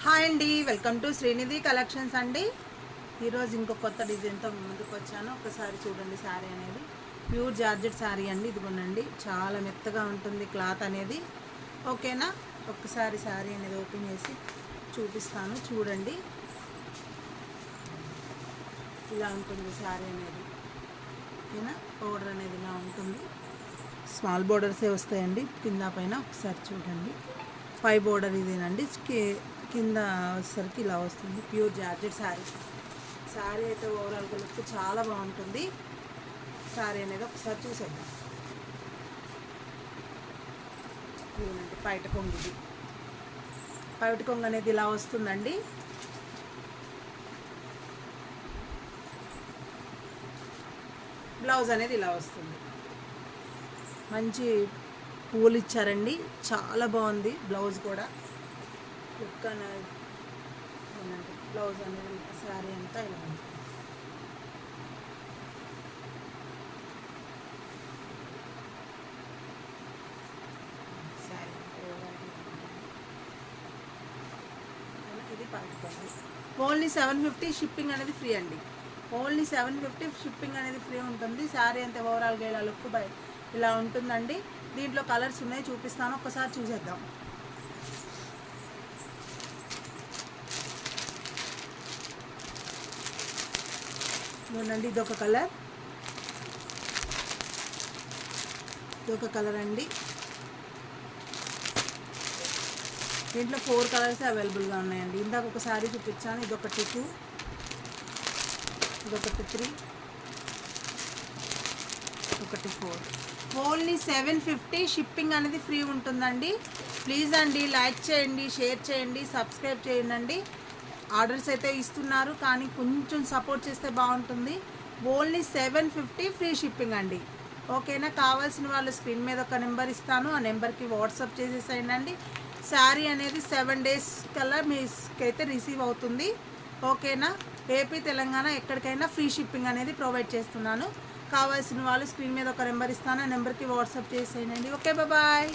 Hi అండి, welcome to Srinidhi collections అండి. ఈరోజు ఇంకో కొత్త డిజైన్తో ముందుకు వచ్చాను. ఒకసారి చూడండి. శారీ అనేది ప్యూర్ జార్జెట్ శారీ అండి. ఇదిగోనండి, చాలా మెత్తగా ఉంటుంది క్లాత్ అనేది. ఓకేనా, ఒక్కసారి శారీ అనేది ఓపెన్ చేసి చూపిస్తాను. చూడండి, ఇలా ఉంటుంది శారీ అనేది. ఓకేనా, బోర్డర్ అనేది ఇలా ఉంటుంది. స్మాల్ బోర్డర్సే వస్తాయండి కింద పైన. ఒకసారి చూడండి, పై బోర్డర్ ఇదేనండి. కింద వచ్చేసరికి ఇలా వస్తుంది. Pure georgette sari. శారీ అయితే ఓవరాల్గా లుక్ చాలా బాగుంటుంది. శారీ అనేది ఒకసారి చూసేద్దాం. ఇదేనండి బయట కొంగు. ఇది బయట కొంగు అనేది ఇలా వస్తుందండి. బ్లౌజ్ అనేది ఇలా వస్తుంది. మంచి పూలు ఇచ్చారండి, చాలా బాగుంది. బ్లౌజ్ కూడా లుక్ అనేది బ్లౌజ్ అనేది శారీ అంతా ఇలా ఉంది. శారీ ఇది పట్టుకోండి. ఓన్లీ 750 షిప్పింగ్ అనేది ఫ్రీ అండి. ఓన్లీ 750 షిప్పింగ్ అనేది ఫ్రీ ఉంటుంది. శారీ అంతే ఓవరాల్గా ఇలా లుక్ ఇలా ఉంటుందండి. దీంట్లో కలర్స్ ఉన్నాయి, చూపిస్తాను. ఒకసారి చూసేద్దాం. చూడండి, ఇదొక కలర్, ఇదొక కలర్ అండి. దీంట్లో 4 కలర్స్ అవైలబుల్గా ఉన్నాయండి. ఇందాక ఒక శారీ చూపించాను. ఇదొకటి 2, ఇదొకటి 3, ఒకటి 4. ఓన్లీ 750 షిప్పింగ్ అనేది ఫ్రీ ఉంటుందండి. ప్లీజ్ అండి, లైక్ చేయండి, షేర్ చేయండి, సబ్స్క్రైబ్ చేయండి. ఆర్డర్స్ అయితే ఇస్తున్నారు, కానీ కొంచెం సపోర్ట్ చేస్తే బాగుంటుంది. ఓన్లీ 750 ఫ్రీ షిప్పింగ్ అండి. ఓకేనా, కావాల్సిన వాళ్ళు స్క్రీన్ మీద ఒక నెంబర్ ఇస్తాను, ఆ నెంబర్కి వాట్సాప్ చేసేసేయండి. శారీ అనేది 7 days కల్లా మీకైతే రిసీవ్ అవుతుంది. ఓకేనా, ఏపీ తెలంగాణ ఎక్కడికైనా ఫ్రీ షిప్పింగ్ అనేది ప్రొవైడ్ చేస్తున్నాను. కావాల్సిన వాళ్ళు స్క్రీన్ మీద ఒక నెంబర్ ఇస్తాను, ఆ నెంబర్కి వాట్సాప్ చేసేయండి. Okay, bye.